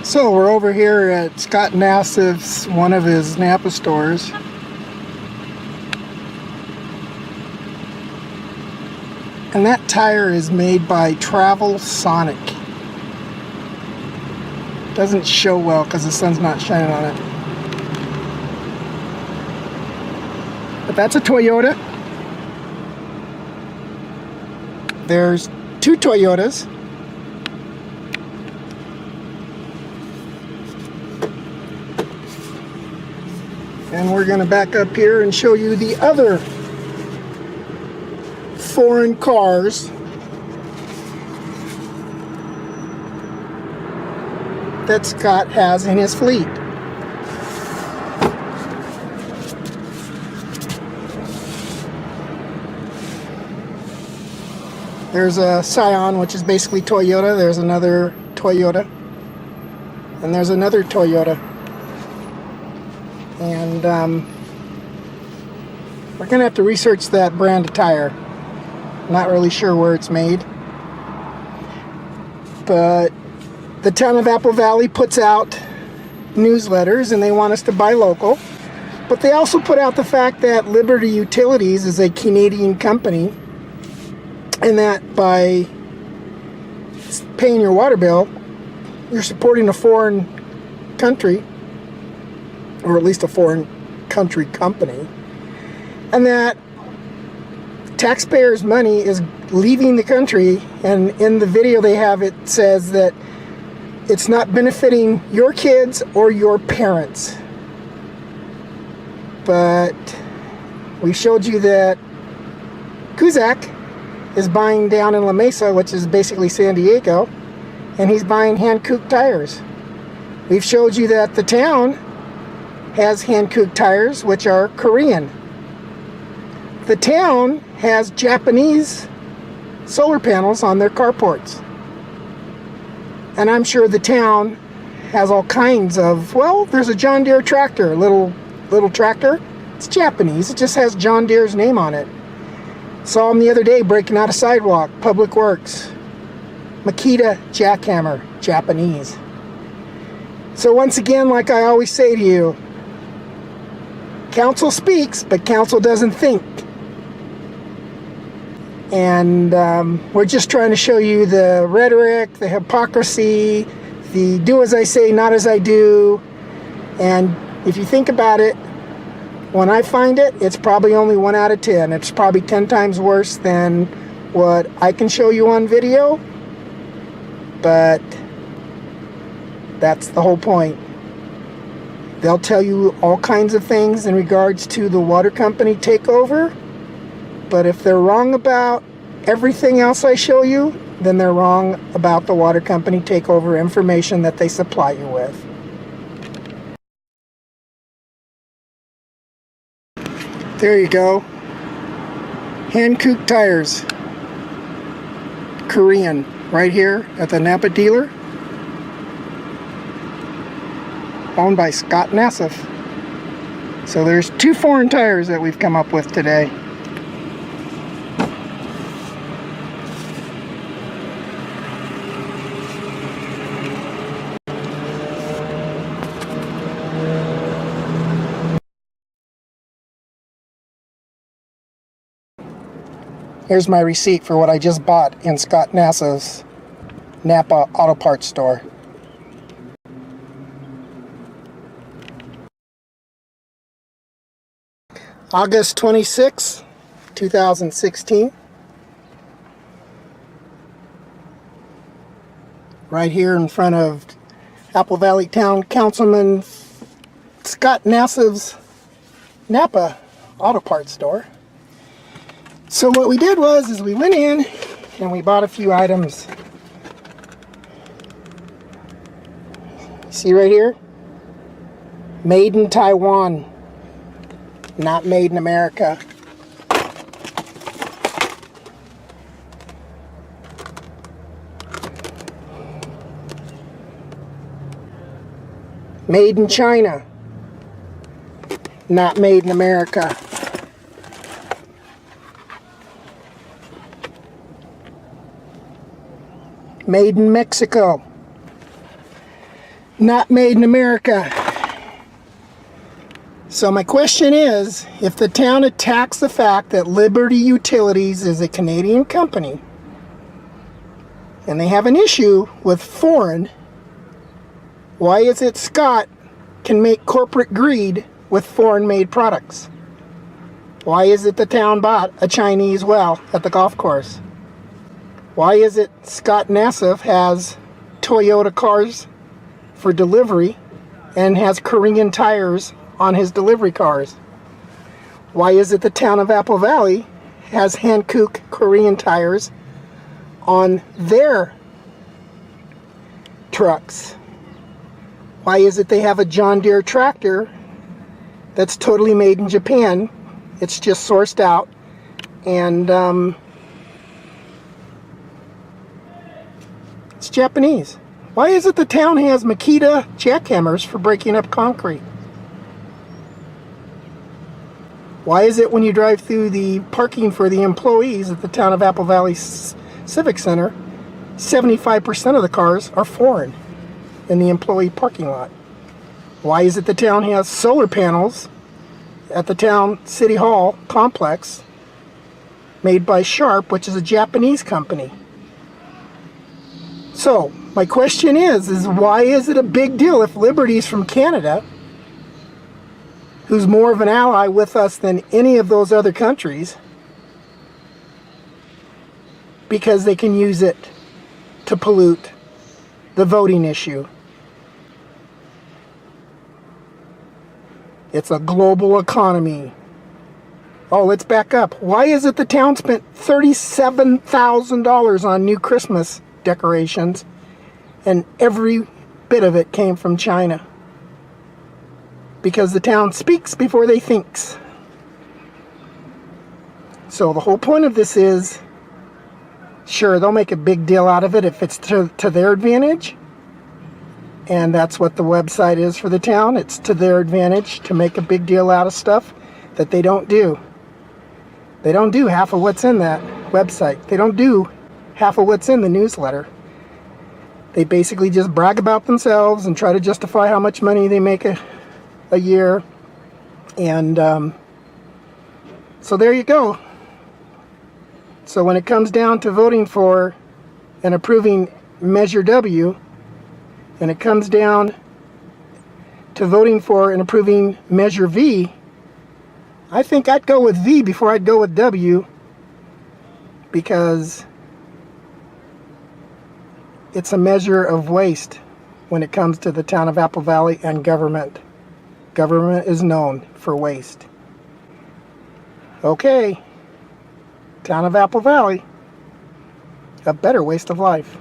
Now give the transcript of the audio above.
So we're over here at Scott Nassif's, one of his Napa stores. And that tire is made by Travel Sonic. Doesn't show well because the sun's not shining on it. But that's a Toyota. There's two Toyotas. And we're going to back up here and show you the other foreign cars that Scott has in his fleet. There's a Scion, which is basically Toyota. There's another Toyota. And there's another Toyota. And we're going to have to research that brand of tire. Not really sure where it's made. But the town of Apple Valley puts out newsletters and they want us to buy local. But they also put out the fact that Liberty Utilities is a Canadian company. And that by paying your water bill, you're supporting a foreign country. Or at least a foreign country company, and that taxpayers' money is leaving the country. And in the video they have, it says that it's not benefiting your kids or your parents. But we showed you that Kuzak is buying down in La Mesa, which is basically San Diego, and he's buying Hankook tires. We've showed you that the town has Hankook tires, which are Korean. The town has Japanese solar panels on their carports. And I'm sure the town has all kinds of, well, there's a John Deere tractor, little tractor. It's Japanese. It just has John Deere's name on it. Saw him the other day breaking out a sidewalk, Public Works. Makita jackhammer, Japanese. So once again, like I always say to you, council speaks, but council doesn't think. And we're just trying to show you the rhetoric, the hypocrisy, the do as I say, not as I do. And if you think about it, when I find it, it's probably only 1 out of 10. It's probably 10 times worse than what I can show you on video. But that's the whole point. They'll tell you all kinds of things in regards to the water company takeover. But if they're wrong about everything else I show you, then they're wrong about the water company takeover information that they supply you with. There you go. Hankook tires. Korean. Right here at the Napa dealer. Owned by Scott Nassif. So there's 2 foreign tires that we've come up with today. Here's my receipt for what I just bought in Scott Nassif's Napa Auto Parts store. August 26, 2016. Right here in front of Apple Valley Town Councilman Scott Nassif's Napa Auto Parts store. So what we did was we went in and we bought a few items. See right here? Made in Taiwan. Not made in America. Made in China. Not made in America. Made in Mexico. Not made in America. So my question is, if the town attacks the fact that Liberty Utilities is a Canadian company and they have an issue with foreign, why is it Scott can make corporate greed with foreign-made products? Why is it the town bought a Chinese well at the golf course? Why is it Scott Nassif has Toyota cars for delivery and has Korean tires on his delivery cars? Why is it the town of Apple Valley has Hankook Korean tires on their trucks? Why is it they have a John Deere tractor that's totally made in Japan? It's just sourced out and it's Japanese. Why is it the town has Makita jackhammers for breaking up concrete? Why is it when you drive through the parking for the employees at the town of Apple Valley Civic Center, 75% of the cars are foreign in the employee parking lot? Why is it the town has solar panels at the town City Hall complex made by Sharp, which is a Japanese company? So, my question is why is it a big deal if Liberty's from Canada, who's more of an ally with us than any of those other countries, because they can use it to pollute the voting issue? It's a global economy. Oh, let's back up. Why is it the town spent $37,000 on new Christmas decorations and every bit of it came from China? Because the town speaks before they thinks. So the whole point of this is, sure, they'll make a big deal out of it if it's to their advantage. And that's what the website is for the town. It's to their advantage to make a big deal out of stuff that they don't do. They don't do half of what's in that website. They don't do half of what's in the newsletter. They basically just brag about themselves and try to justify how much money they make a year. And so there you go. So when it comes down to voting for and approving Measure W, and it comes down to voting for and approving Measure V, I think I'd go with V before I'd go with W, because it's a measure of waste when it comes to the town of Apple Valley and government. Government is known for waste. Okay, town of Apple Valley, a better waste of life.